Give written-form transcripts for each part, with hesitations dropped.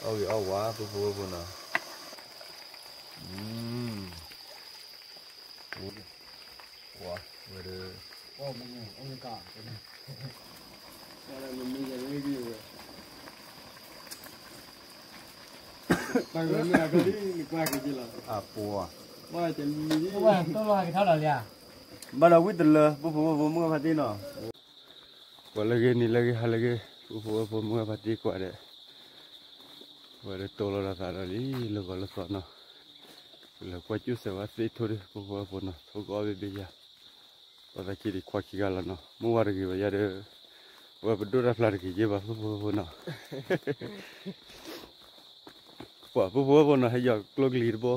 เอาอยู่เอาวะปุ๊บปุ๊บนะวะมาดูโอ้มันยังเอาอยู่ก่อนเป็นอะไรมันมีอย่างนี้อยู่ไปเมื่อก็ดีกว่ากี่กิโลปัวว่าจะมีว่าตัวลอยเท่าไหร่เนี่ยบ้านเราวิ่งเลยปุ๊บปุ๊บปุ๊บมึงก็พัดดีเนาะว่าเลยนี่เลยฮะเลยปุ๊บปุ๊บปุ๊บมึงก็พัดดีกว่าเด้ว่าเลยโตแล้วสารลีแล้วก็แล้วสอนเนาะแล้วก็จุดเสวะสิทุเรศปุ๊บปุ๊บปุ๊บเนาะทุกคนไปบียาว่าจะคิดขวาคิดกันแล้วเนาะมึงว่าอะไรว่าอย่าเด้อว่าไปดูรับหลักกี่เจ็บปุ๊บปุ๊บปุ๊บเนาะว่าปุ๊บปุ๊บปุ๊บเนาะให้ยากลูกลีดบ่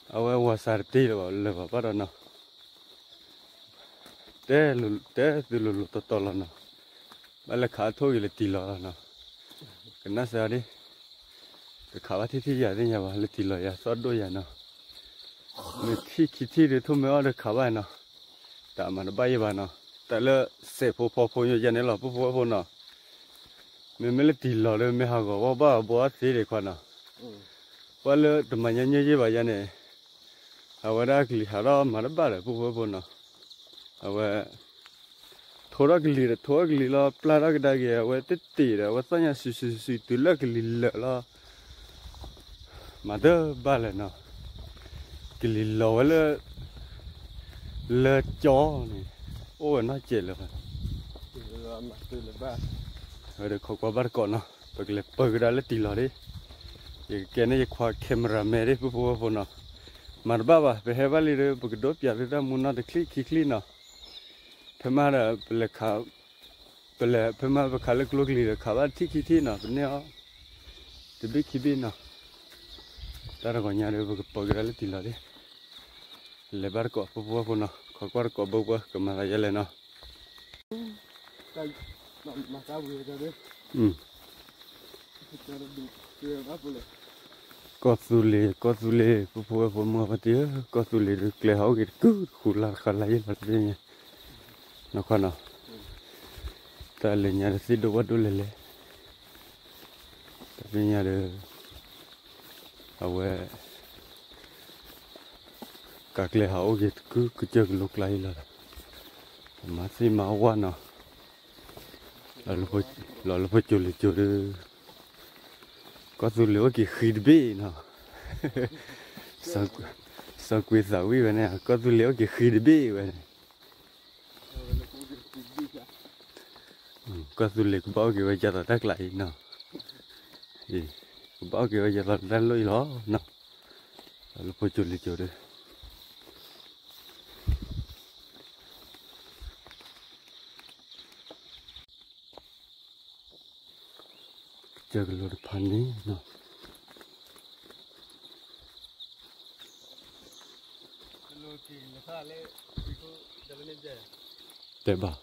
เอาไว้ว่าสารตีหรือว่าเลยว่าปะเนาะเต้ลุตอแล้วเนาะมาเลยขาทุ่ยเลยตีแล้วเนาะกันน่าเสียดิขาว่าที่อย่างนี้อย่าว่าเลยตีเลยอย่าสอดด้วยอย่าเนาะมีที่คิดที่เดี๋ยวทุ่มไม่เอาเลยขาว่าเนาะแต่มันใบบ้านเนาะแต่ละเสพพออยู่อย่างนี้หรอพวกเนาะไม่เลยตีแล้วเลยไม่หาก็ว่าบ้าบัวสีเด็กคนเนาะว่าเลยทำไมยังยืดแบบอย่างนี้เอาไว้ได้กลิ่นหาเรามันบ้าเลยพวกเนาะเอาไว้थोड़ा गिली ला प्लारा के डागे वो तित्ती रे वो सन्या सुसु तुला गिली ला माधव बाले ना गिली ला वाले ले चौ ने ओ ना चले भाई अरे खोका बार कौन ना पगड़ा ले तीला रे ये कहने ये ख्वा कैमरा मेरे पुपो ना मर बाबा बेहवाली रे बगडो प्यारे रा मुन्ना देखली खिखली ना फेमारा पहले खा पहले फेमार पे खाले क्लोक ली रखा बात ठीक ना तो नहीं आ तो भी खिबी ना तारा को यार वो पगड़ा ले तिला रे लेबर को पुपो ना खकर को बुआ कमाला ये लेना कोसुले पुपो मुआ पति कोसुले क्ले हाउ के खुला खला ये लड़ते हैं nó khoan nào ta lên nhà xin đồ vật đồ lên lên tại vì nhà được ở các lễ hậu gì cứ chơi lục lại là mà xin máu qua nào là lúc phải chụp được có dù lửa kì khỉ bê nào sao quỳ giáo vậy này có dù lửa kì khỉ bê vậy này có du lịch bảo kêu bây giờ là đắc lại nè, gì bảo kêu bây giờ là đang lôi ló nè, lúc phải du lịch chỗ đây, chơi cái lối pan ní nè, để bảo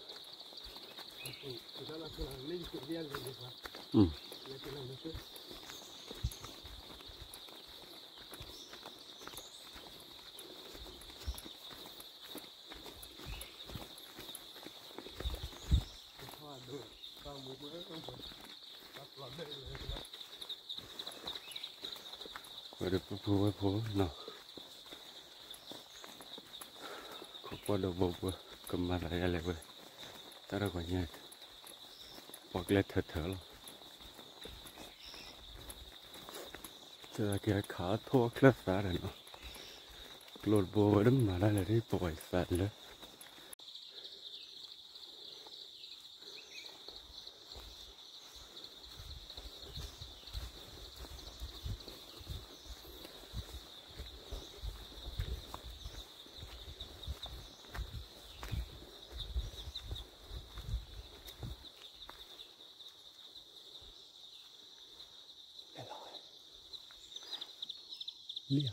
rồi được phố nào có qua đầu bầu cầm mặt lại vậy ta đâu có nhẹ hoặc là thật rồi giờ cáiขาทั่วเคลื่อนสารเนาะโหลดโบว์ดึงมาได้เลยที่ปล่อยสัตว์เลยเลี้ย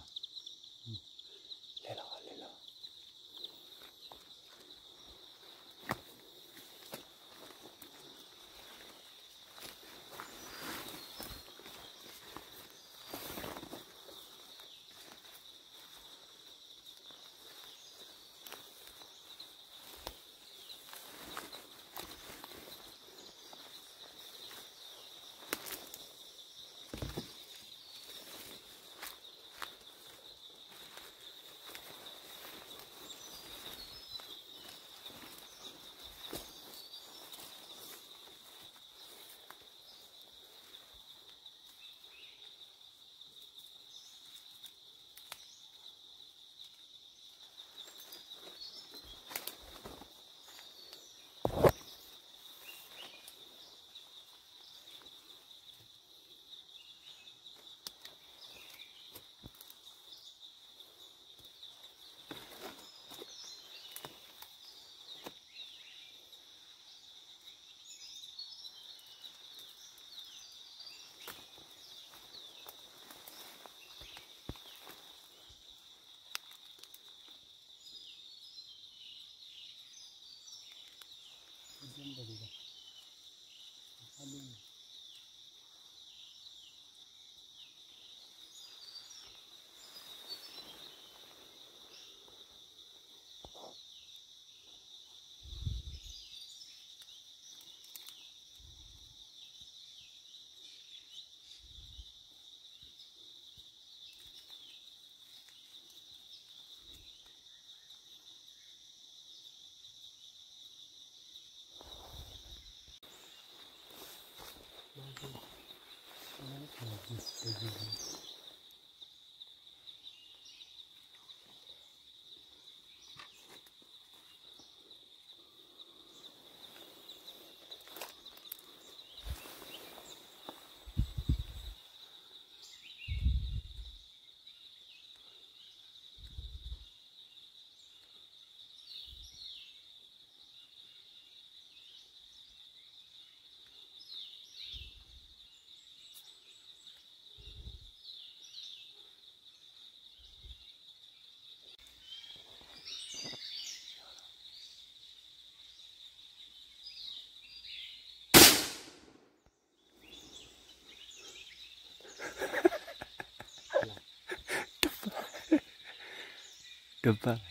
Kepala.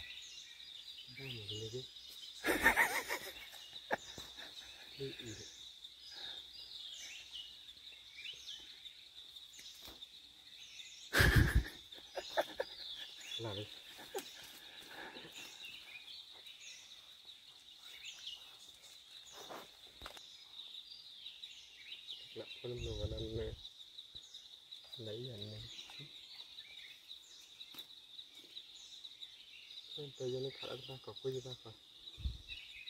Lari. Nak pun mengenal layan ni. Tôi cho nó khá là có quý ba con.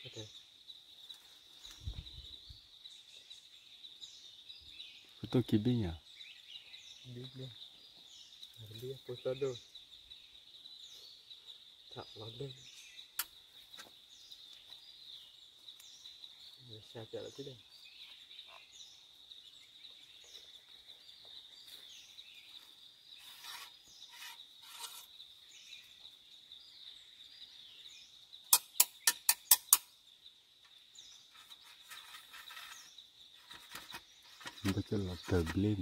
Okay. Foto kibinya. Dia. Dia foto tu. Tak lagi. Siapa lagi dah? Baca lah tablet.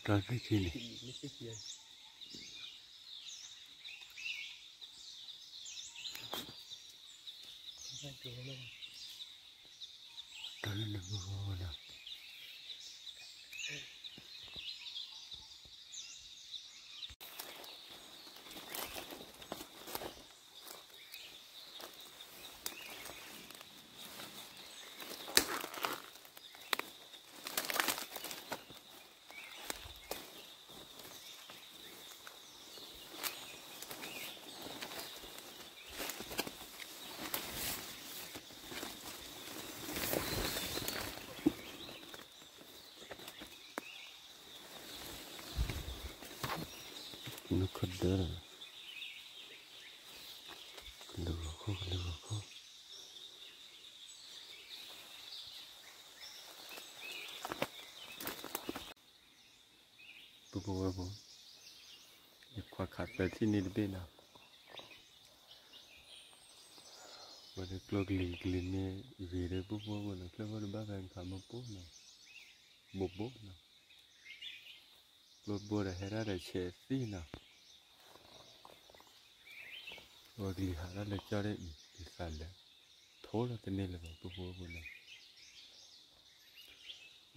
Kaki sini. Kali nak bawa nak. Nak kedar. Kedar aku. Bubu. Ikut kat sini lebih nak. Pada keluar geli ni, video bubu nak keluar bagai kamu pun nak. Bubu nak. Bubu dah hera dah cesi nak. Wagli hara le chare isale thoda tene le bubu nak.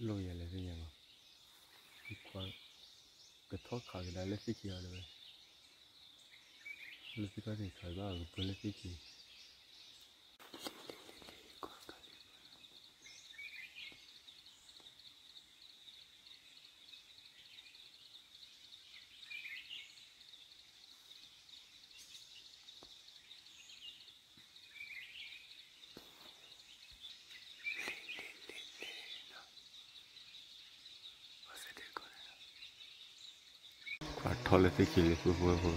Lo ya le ni ma. Ikut ketok kaki dah le fikir ada. Le fikir ni kalau boleh fikir. Thole fikir bubu.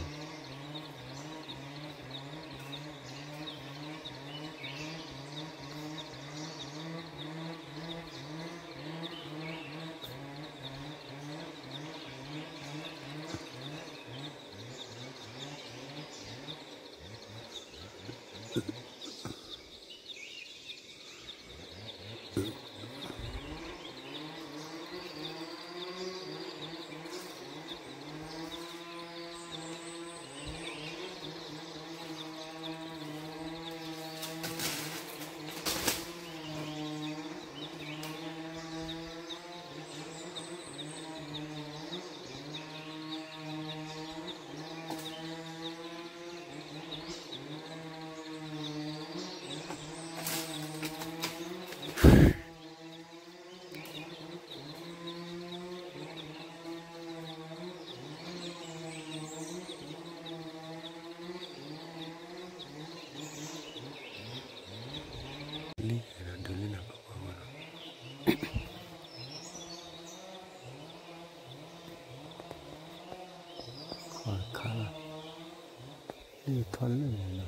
นี่ทอนเลยนะ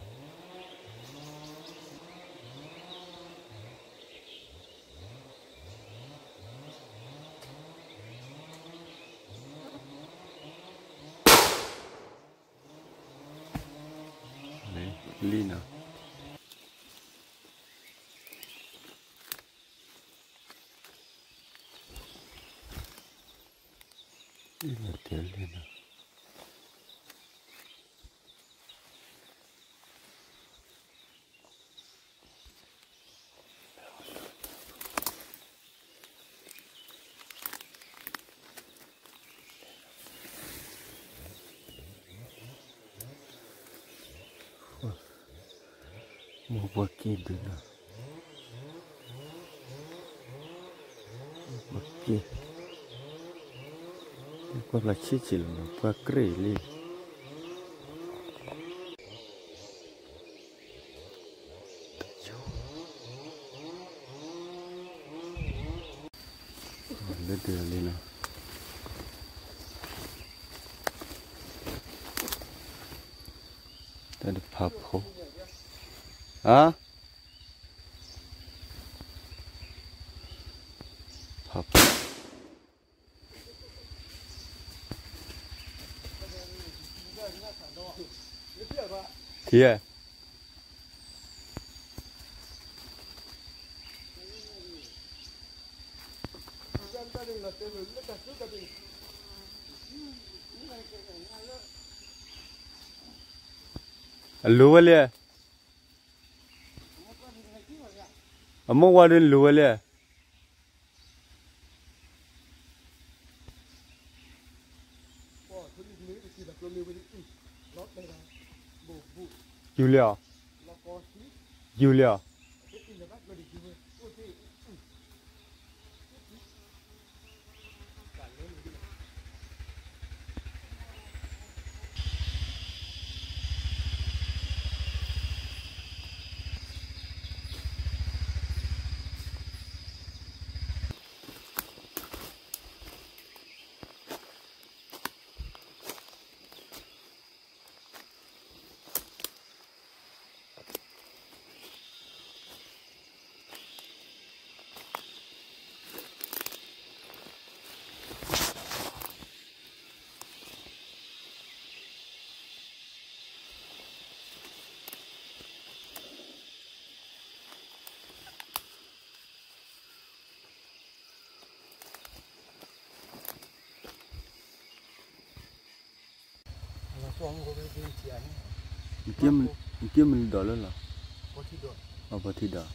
ลีนะนี่แหละเดี๋ยวลีนะmo baki dulu baki ko la chichil no pa kreli le de lina tadi papo ah papo thiệt lúa liền amo qua đến lúa liền Julia Julia kiếm đỏ lên là bớt thịt đỏ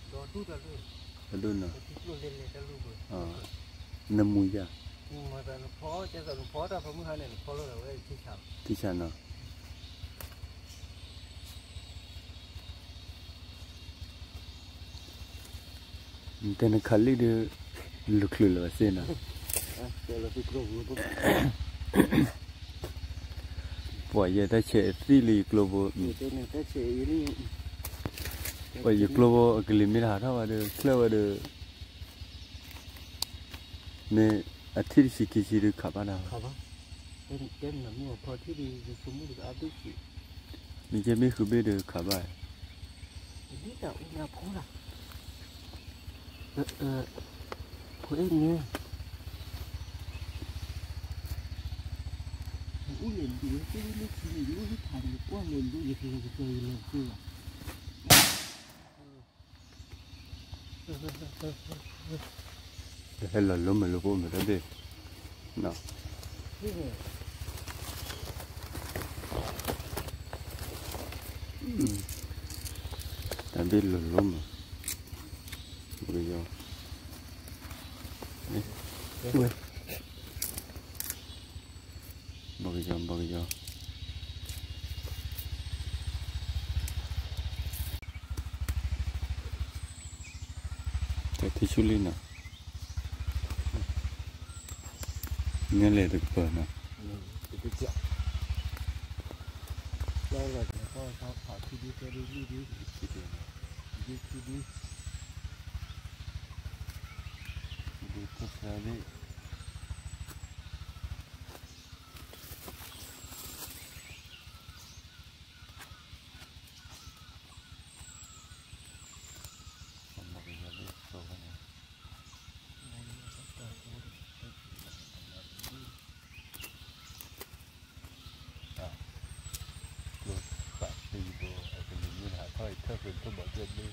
đun nè nằm mùi ra thì sao nào tên là khali được lục lừa xem nào bởi giờ ta chạy really global bởi giờ global cái limit hả thôi được clever được nè athiri sikisi được khá bao nào tên là mua phơi thì đi chúng mới được áp dụng mình chỉ biết cứ biết được khá bao biết đâu nhà phố là phố em nghe liền thì cái lúc gì lúc thành quá liền lúc gì thì cười lên cười hay là lúc mà lúc mà đó đi nào ta biết lúc mà bây giờ bây giờ thì chú linh nào nghe lời được bờ nào đây là có họ đi เป็นตัวบอกเจ็บเลย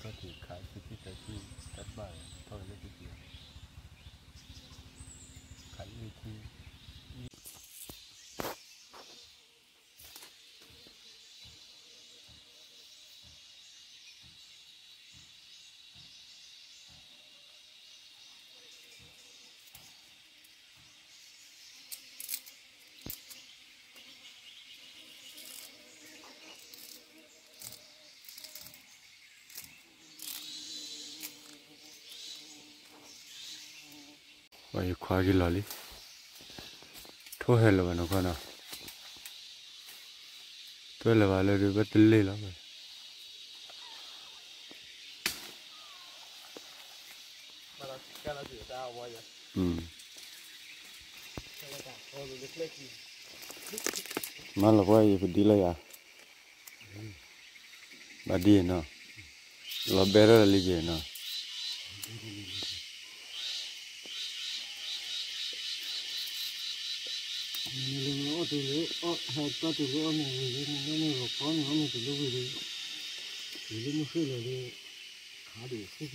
ก็ถือขายที่แต่ที่ตัดบ้านเท่าเล็กเดียวขายวิธีว่าอยู่ควากินหล่อลิทั่วเฮลวันนั้นก็นะทั่วเลวเลยดูบัดเล่แล้วไปมาแล้วว่าอยู่ดีเลยอ่ะบัดดีเนาะเราเบรอเลยจีเนาะตัวเล็กหาตัวตัวเล็กนี่นี่เราพอนี่มันตัวเล็กเลยตัวเล็กมันคือเลยขาดีคือ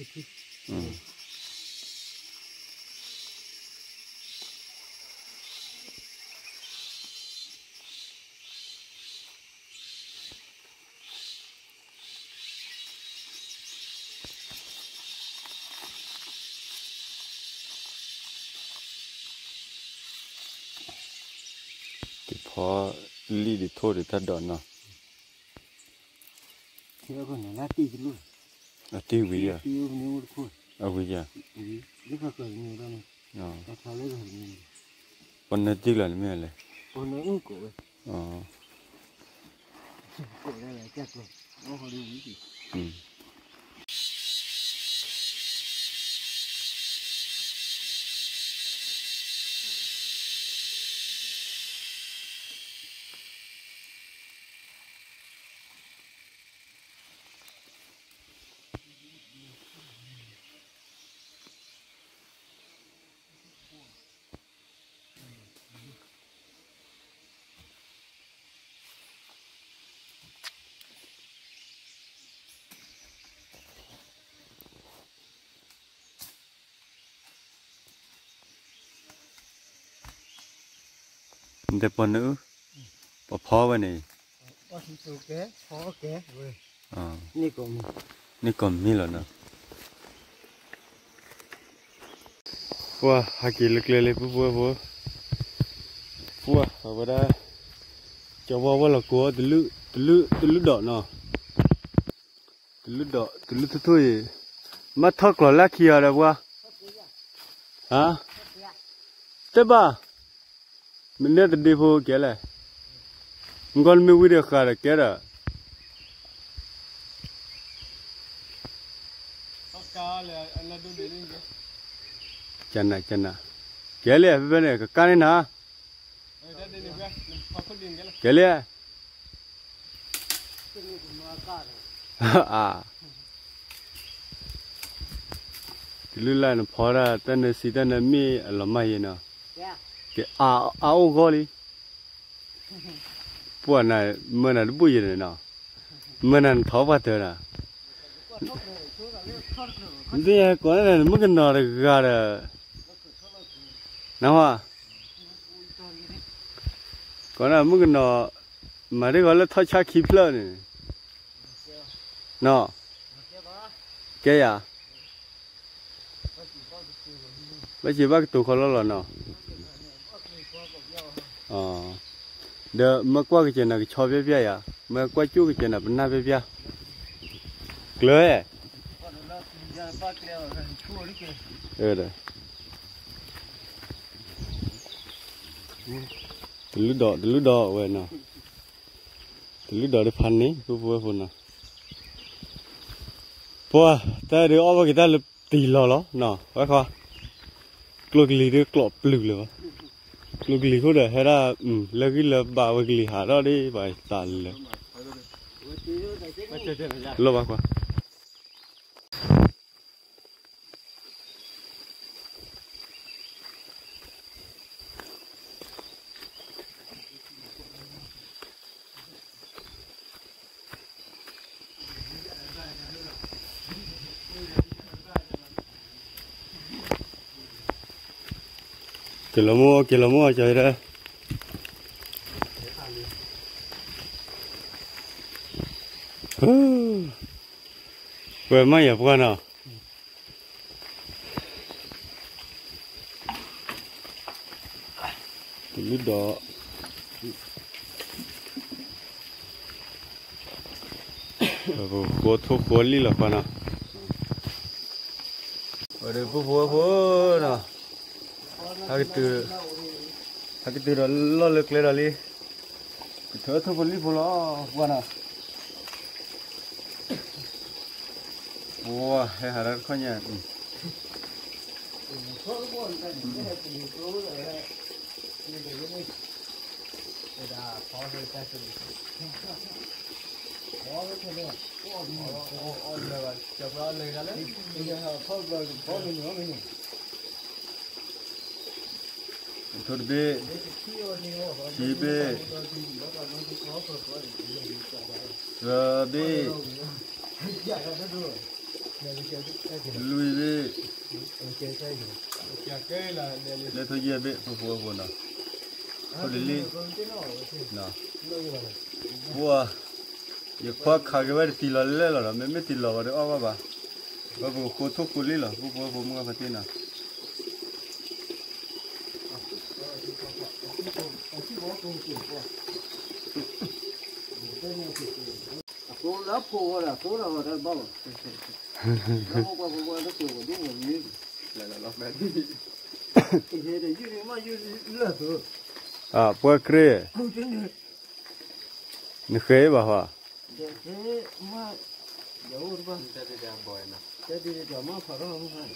พอลีดิโทษดิทัดดอนเนาะเชื่อคนนั้นตีกันเลยตีวิยาตีวันนี้วันคู่วิยานี่ก็เกิดมีแล้วนะแต่เขาเลิกเห็นมีวันนั้นจิกแล้วไม่อะไรวันนั้นอุ้งกูอ๋อกูได้เลยแจ็คเลยโอ้เขาดูวิธีแต่ปนnữaพอวันนี้พอที่ตัวแกพอแกเว้ยนี่ก็มีแล้วนะว่าหากินเล็กๆเลยปุ๊บเอาไปได้จะว่าเรากลัวตะลึดดอกเนาะตะลึดดอกตะลึดทุ่ยมาทอกหล่อละขี้อะไรวะฮะเจ็บป่ะมันเนี่ยตะดีพอแก่เลยมึงก็ไม่วิ่งขาดแก่ละจันนะแก่เลยเป็นไงก็การนี่นะแก่เลยลุล่าเนี่ยพอละแต่เนี่ยสิแต่เนี่ยมีอะไรไม่เห็นเนาะแกโอ้ก็เลยปวดน่ะเมื่อนั้นบุยเลยเนาะเมื่อนั้นท้อปัดเถอะนะนี่ก่อนนั้นมึงก็นอนกันเลยนะวะก่อนนั้นมึงก็นอนมาได้ก็เลยท้อชักขี้เพลินนี่เนาะแกย่ะไม่ใช่ว่าตัวเขาแล้วเนาะอ๋อเดี๋ยวเมื่อก่อนก็จะนักชอบเบี้ยๆอ่ะเมื่อก่อนจู่ก็จะนักเป็นหน้าเบี้ยๆ lưới còn nó giờ bắt leo chua đi kìa đấy từ lúc đó vậy nào từ lúc đó để phán ní cứ vui vui nào bố ta được ở cái ta là tì lò đó nào phải không lục lì được lọp lử lửa lục lì không được hay là là cái là bảo cái lì hả đó đi bài tàn lửa lo bác qua kilo mua chơi đó về mấy giờ qua nào lúc đó cô thuốc lý là qua nào ở đây phố nào hai cái từ đó lo lực lên rồi đi thở thôi phố lý phố lo qua nào wow hay hả đó khó nhỉ thôi bê chi bê giờ bê lui bê để thôi giờ bê phố phố nào thôi đi nào wow giờ khoa khá cái vậy thì là lẽ là mấy thì là vậy đó bà vừa khô thuốc cô lý là vừa mua cái tiền nào cô lấp cô là cô là ở đây bao nó qua nó kêu đúng rồi như là lấp đấy thì thế đấy như mà như lấp rồi à bữa kia nó khé bà hả thế mà dấu rồi ba thế thì giờ mà phải không phải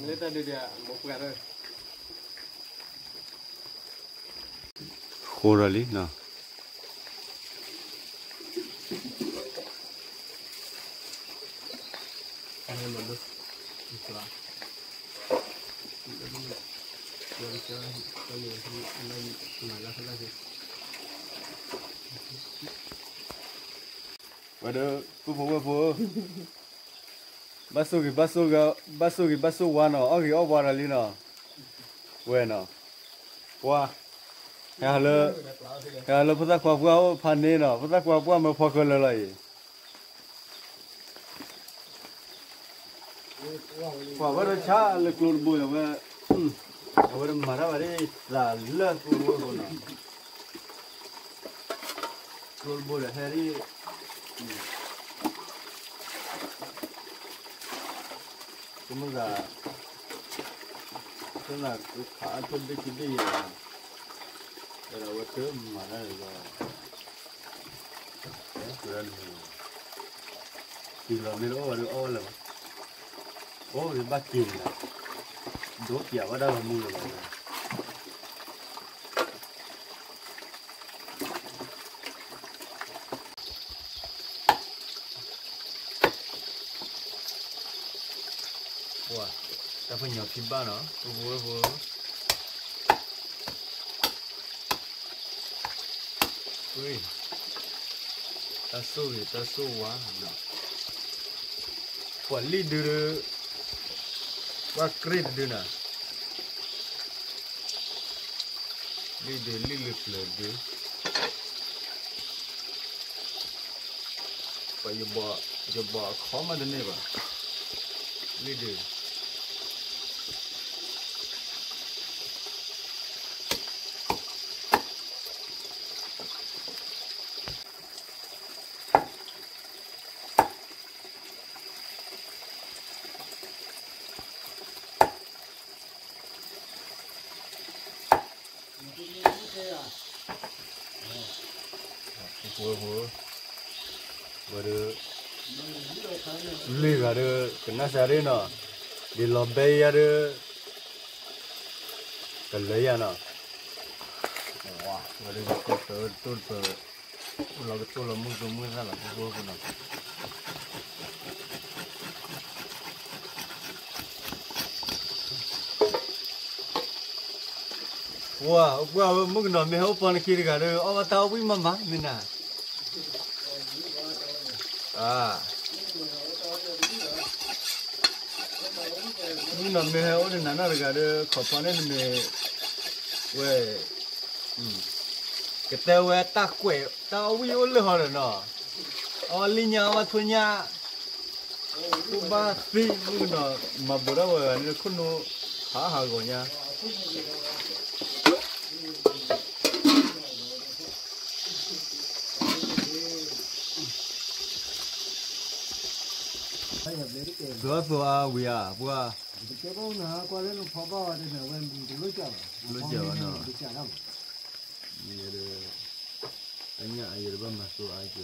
Lấy ta đưa đi một cái rồi. khô ra lý nào vậy đó phố bát số one nó ở cái ở vào đây nó vậy nó qua hello phụ trách qua phan này nó phụ trách qua mà phá cái lại qua vậy đó cha lực luôn bùi mà vậy đó mà ra vậy là lơ bùi nó luôn bùi là hay chúng ta tức là cái khá thân đấy cái gì đây là cái thứ mà đây là đấy thì là mình ô được ô là ô thì bắt chìm là đốt dẻo ở đâu là mua được wow ta phải nhỏ thịt ba nữa vừa ui ta sâu quá nào quản lý đưa qua kret đưa nè lý lực là đưa phải giờ bỏ khó mà đến đây bà lý đưa bố bố được lì cả được cái nát sao đấy nọ đi làm bay ra được cái lấy à nọ wow bố được tốt là cái tốt là mua ra là bố cái nọ wow mua cái nọ mấy hộp bánh kia cả được ở tao bị mắm mình à mình nằm mê heo nên nãy giờ cái khó khăn nên mê quê cái tao quê ta quê tao bị ôn lửa rồi nọ linh nhà mà thôi nhà cô ba phi mình nọ mà bữa đó rồi nên con nó hả rồi nha bữa bữa cái bao nào qua đến phá bao thì nó vẫn bị lôi chở nó bị chở đâu giờ anh nhà giờ bao mà số ai chứ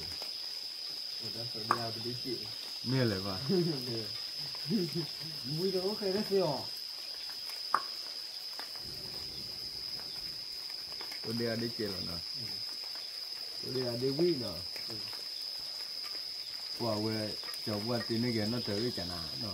đó phải đi học đi chị mẹ lại ba mũi đó cái đó xíu tôi đi chơi rồi nè tôi đi vui nè qua về cho qua tin nó cái nó tới cái nào nó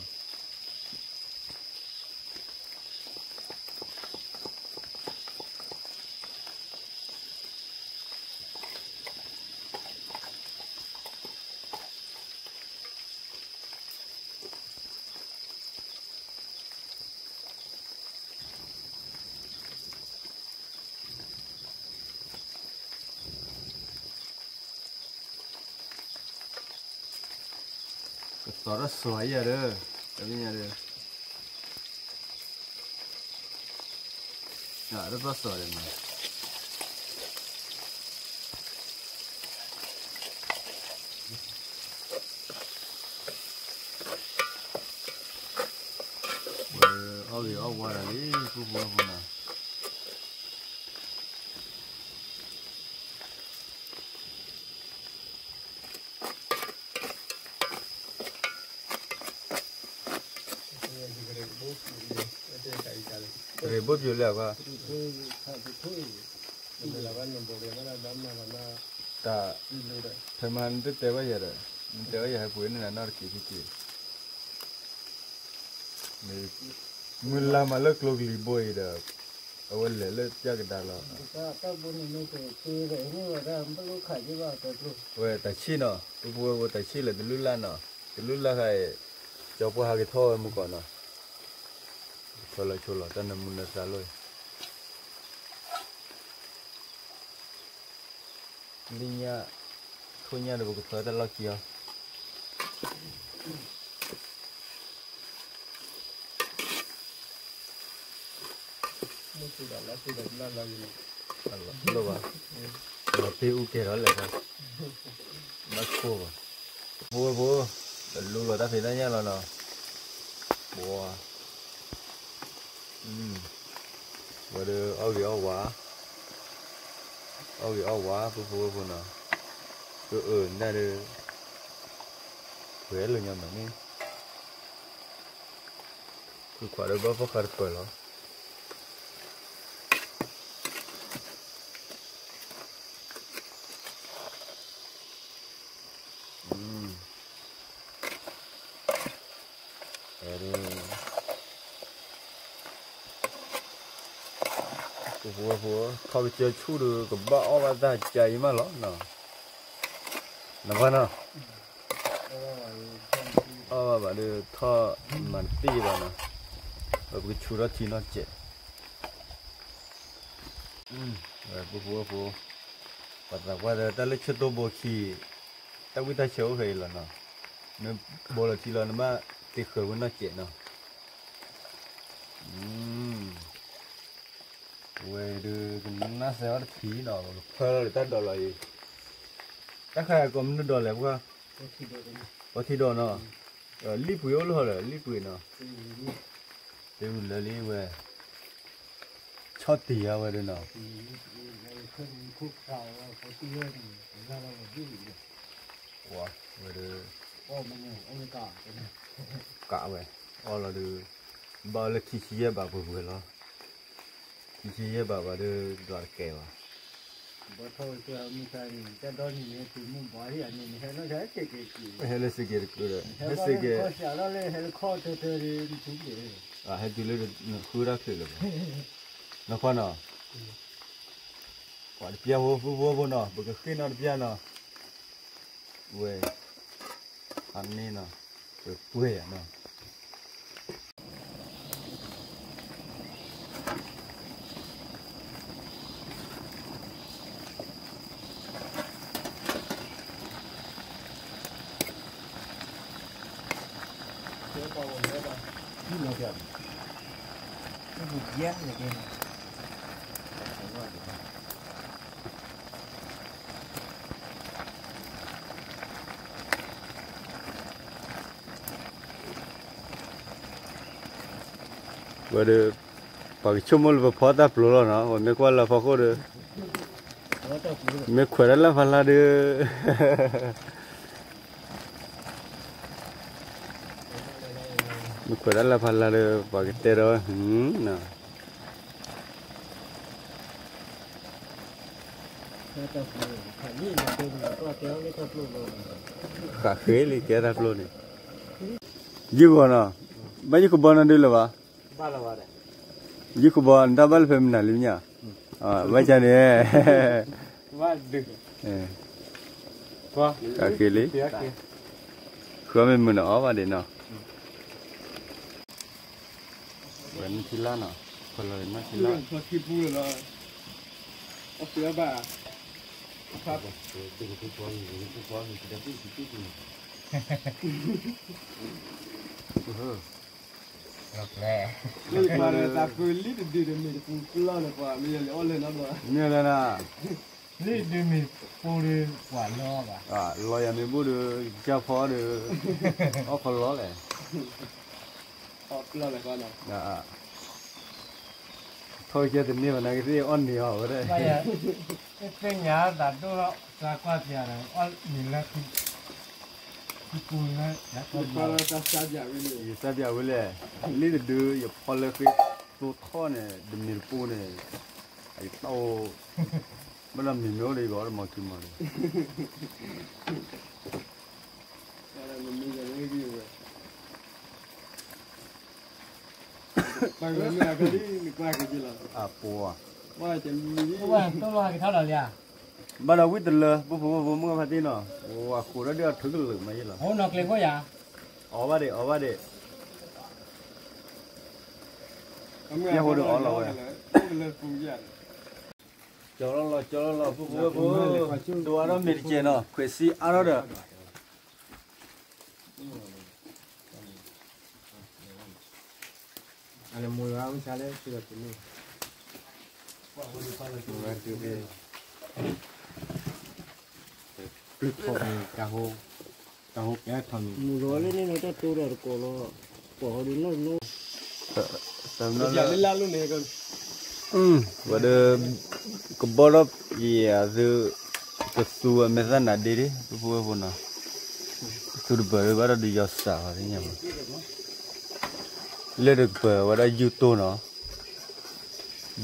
tao rất xoáy giờ đó, cái gì giờ đó, rất xoáy mà, ôi qua là đi, phụ nè. Rồi bớt nhiều lẹ quá. Ta, thời man tới tới bây giờ rồi, tới bây giờ hay quên nên là nó kỳ. Mình làm mà lắc lục lì bôi được, ở bên lề lết chắc cái đà lọ. ta muốn nói cái vậy nhưng mà ta không có khai chứ vào tới luôn. Vậy tại chi nó, tôi vừa tại chi là từ lúc lan nó, từ lúc là cái cho qua hai cái thô em còn nó. Cho lại ta nằm muốn ra rồi. Đi nhà thôi nhà được cái thợ ta lo kia. Lo ba. Lo tiêu cái đó lại ba. Nó khô ba. Bố. Lu lo ta phải ra nhà lo nó. Bố. Và được áo quả phụ nè cứ nè được khỏe luôn nha mình cứ khỏe được bao phát khỏe lắm vừa thao chơi chú được cái bão mà ta chạy mà lắm nè nè vậy nè mà được thao mà tì vào nè rồi cái chú đó thì nó chết rồi vừa bắt đầu qua đây ta lấy chút đồ bò khí ta biết ta xấu hay là nè nên bò là chỉ là nó mà thì khởi nó chết nè về được nó sẽ có khí nào phơi người ta đòi lại các khai còn nó đòi lại qua có thi đồ nó lip yếu luôn rồi lip bưởi nó tiêu là lip về ชอบตีเอาไว้ด้วยเนาะ ขึ้นคุกเก่าเขาตีเรื่องแล้วเราดิ้น ว้าไว้ด้วย โอ้มันเนี่ยโอ้ไม่กล้าก ะไว้อ๋อเราดูบาเลยขี้เหี้ยแบบเบื่อแล้วขี้เหี้ยแบบว่าดูดอดแก่ว่ะ บ่โทษตัวมีใจจะโดนนี่ถึงมุ่งบ่อยอันนี้ให้เราใช้เก่งๆ เฮ้ยเลยสิเกตกูเลยเฮ้ย เขา สิเกต เสียแล้วเลยให้ข้อเธอถึงเดี๋ยว อ่ะให้ดูเลยคือรักเลยนะพ่อเนาะว่าเปียหัวหัวเนาะบุกขึ้นนอนเปียเนาะเว้ยอันนี้เนาะเว้ยเนาะนี่เราแบบมันแย่เลยเอง ว่าดูปากชุ่มมือพอตาปลุกแล้วเนาะว่าไม่กว่าละพอเขาดูไม่ขวดละพันละดูไม่ขวดละพันละดูปากเตะเราเนาะ แต่ปลูกแค่นี้มันเป็นก็เจ้านี่ก็ปลูกเลย ขาเคยเลยแกรับรู้นี่ยี่ก่อนเนาะไม่ยี่กูบอลนั่นดูเลยวะ บ้านเราอะไร ยี่กูบอลดับเบิลเฟมน่ะลิมเนี่ยไม่ใช่เนี่ย บ้านดึก ขาเคยเลยคือไม่มึงเนาะว่าเด่นเนาะเหมือนทีละเนาะคนเลยมาทีละ พอคิดพูดเลยเอาเสือบ่าครับ หลักแร่ นี่มาเลยตาคุยลิดดีเลยมีปูกล้าเลยกว่ามีอะไรอ้อเลยนะบ่ เนี่ยเลยนะ นี่ดูมีปูดีกว่าล้อป่ะ ลอยมีบูดูเจ้าพ่อดูเอาคนล้อเลย ออกกล้าเลยกว่าเนาะ thôi kia thì nhiều này cái gì on nhiều rồi đấy ไม่ใช่เป็นยาแต่ดูแล้วจากว่าเสียนะอ๋อมีแล้วที่ปูนะแล้วก็ พอเราจะจัดอย่างนี้ gì sao bây giờ lấy được đưa giờ phò lên cái tô thon này đầm nhiều pu này cái tàu mới làm mình nhớ đi gọi là mò chim mà มันมีอะไรไม่ดีเลยบางเรื่องก็ดีนึกว่าก็ดีแล้ว pu à ว่าจะมี เพราะว่าตัวรอกี่เท่าไหร่เนี่ย bắt đầu quyết định là bố mua phát tin nào wow khu đó đưa thứ lực mà vậy là โอ้นอกเลยก็อย่า ở ba đi nghe hồi được ở rồi lên phù diện cho nó bố đồ đó mệt chết nó khỏe xí ăn đó được anh em mua áo sao đấy chưa được luôn Clip phone cà hô cái thằng mua rồi lên nó cho tôi rồi cổ đi nó sao nó giờ lên luôn này con và được có bao lớp gì à từ cái số mấy giờ nãy đi bố bố nào từ bữa bắt đầu đi vào xã thế nhỉ lên được bữa bắt đầu YouTube nó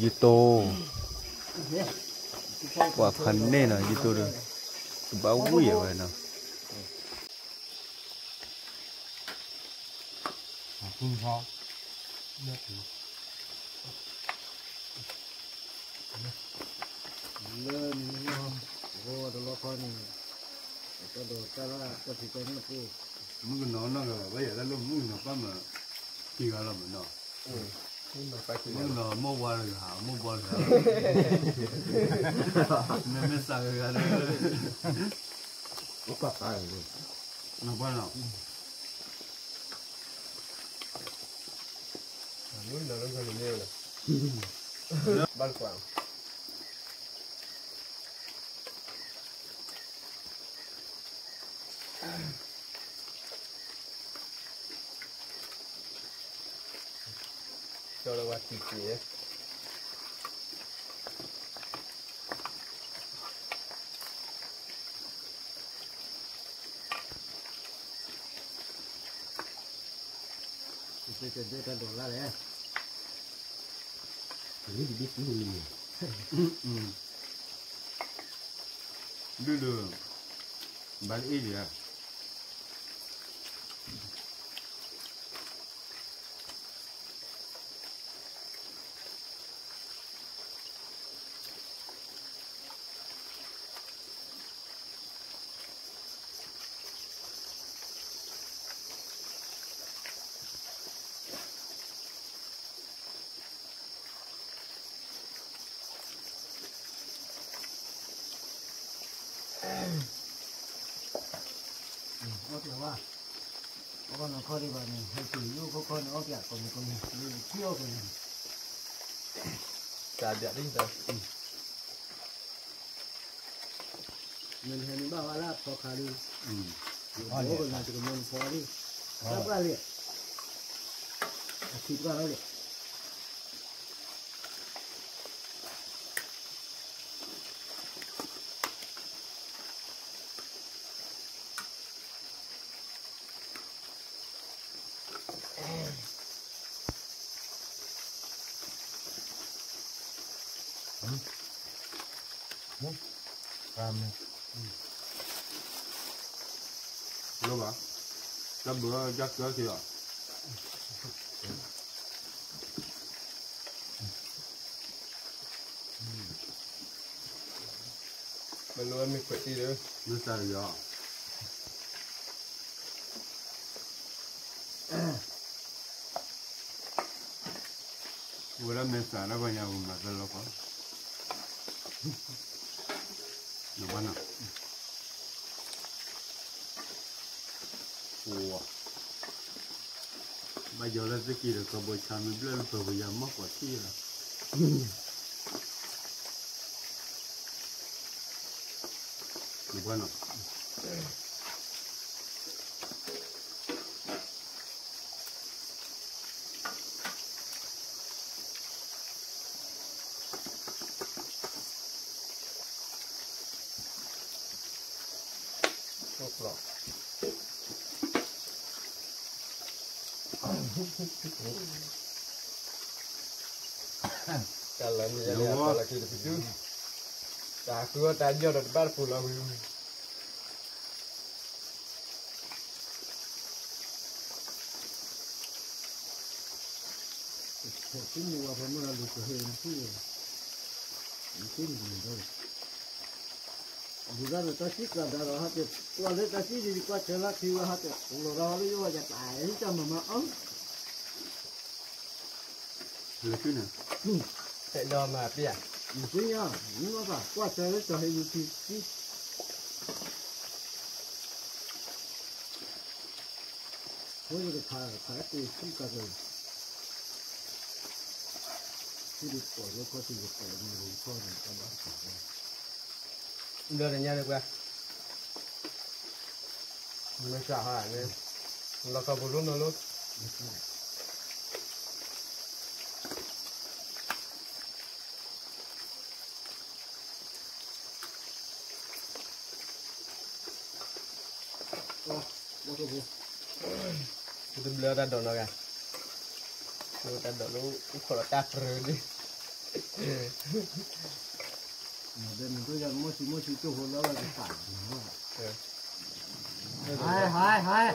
YouTube quả phần này là YouTube được bao vui vậy nào phun ho lên vô đó lo con cái đồ cái là cái gì cái nó cứ muốn nó bây giờ nó muốn nó bắt mà chỉ có làm nó muốn nó mua qua rồi hả mua qua rồi nên mới sao cái đó úp bắp ai nó qua nào muốn nó còn nhiều này ban quảng cho nó qua thịt gì ấy Tôi chuẩn bị đổ ra đấy. Ini di bis ini. Dulu balik dia. Ok quá. Có con nó coi đi vào này, hay chỉ yêu có con nó kẹt còn mình chiêu rồi. Cả dia đi rồi. Mình hay mình bảo là có khá đi. Có còn là chỉ có mình phó đi. Các bạn liệt. Thịt vào đó liệt. Ram. Lo ba. Cái bữa chắc cỡ kìa. Mình luôn mình quậy đi nữa. Nó sao rồi? Vừa làm mesa nó bao nhiêu mà cái lo có. Nó bao nào? Wow. Bây giờ là cái gì rồi có bồi chăn mình lên rồi bây giờ mất quả chi rồi. Nó bao nào? Tốt lắm. Kalau ni jadi apa lagi lebih tu. Tak kuat aja dah bar pulang. Cái mùa phải mua được cái hình kia. Cái gì đâu. Bây giờ ta xích là đã rồi hết rồi. Qua lấy ta xích thì qua chờ là khi qua hết rồi. Cũng rồi đi qua chặt lại cho mà ấm. Là cái này. Tại do mà bia. Chứ nhá, nó phải qua chờ lấy cho hình thì thôi được thả thì không cả rồi. Khi được bỏ vô có thì được bỏ mà rồi cho mình cho nó cả rồi. Đưa đến nhà được qua. Mình xả hả nên. Nó có bù luôn nó luôn. Nó có vô. Itu beliau dah dono kan. Itu dah dono kalau tak perlu ni. Mà bên mình tôi rằng mua chỉ chỗ hồ đó là cái phản Hai. hai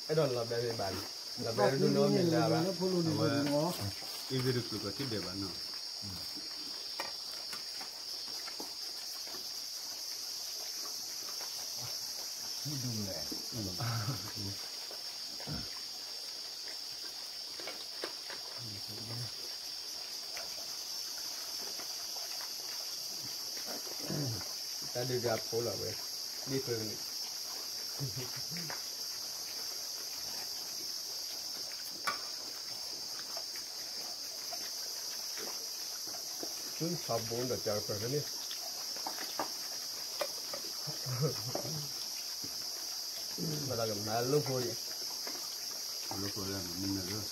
Cái đó là bè bàn. Là bè luôn nó mình ra ba. nó phun luôn đi nó Cái việc được cái để bạn nào. đúng rồi. Ta đi gặp phố là về. Đi phường này. Chúng sắp 4 đã chờ phường này. Mà là gần mà lúc thôi. Lúc rồi là mình là rồi.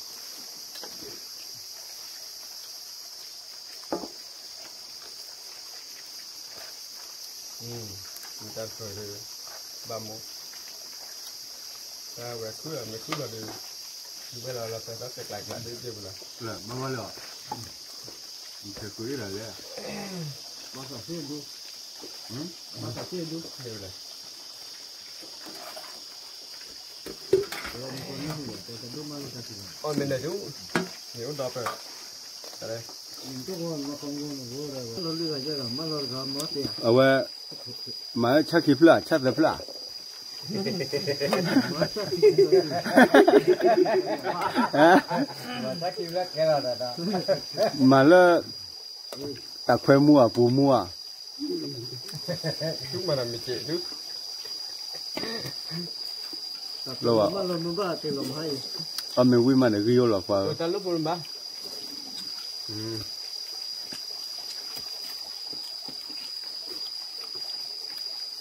Người ta phơi thì 31. Ta về cứ là mấy cứ là được. bây giờ là phải có sạch lại đi chưa rồi là bao lâu mình sẽ cưới rồi đấy bao giờ xuyên du bao giờ xuyên du nhiều rồi mình này chú nhiều đọc rồi đây mình có ngon mà không ngon mà vô rồi nó lừa cho là mà nó còn mất tiền ở đây mà chắc kịp là chắc được là mà là ta khoe mua bù mua chúng mà làm gì chị chứ lâu à mình vui mà để ghi là qua ta lúc luôn ba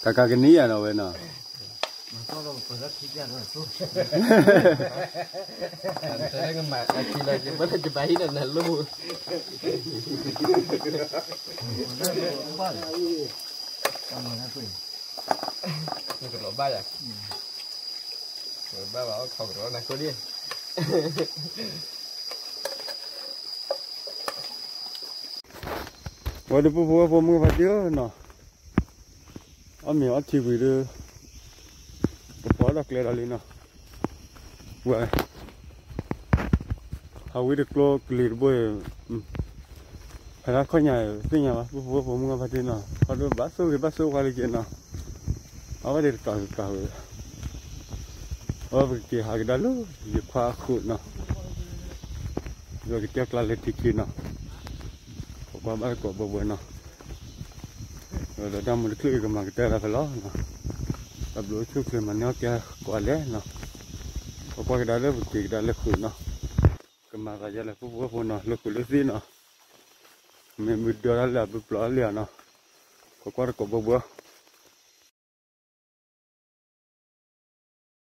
cả cái ní à nào vậy nào sau đó phải rất thích ra rồi thế cái mặt chỉ là chỉ bắt chụp bấy này luôn nhưng cái lỗ ba à rồi ba bảo không rõ này có đi vậy thì bố mua phải tiêu nào mình ở chỉ vì được bố đặc biệt là gì nào vậy hầu được lo clear boy phải có nhà cái nhà bố mua phải tiêu nào có được bát số qua cái nào ở đây cả ở cái hàng đó luôn cái khoa khử nào rồi cái tiếc là lấy tiki nào có ba có bố nào rồi đang một cái cái mà cái tera phải lo nào tập lối chút thì mà nhớ kia quả lẽ nào có qua cái đó là một cái đó là khử nào cái mà cái là bố nào lúc gì nào mình đưa ra là bố liền nào có qua có bố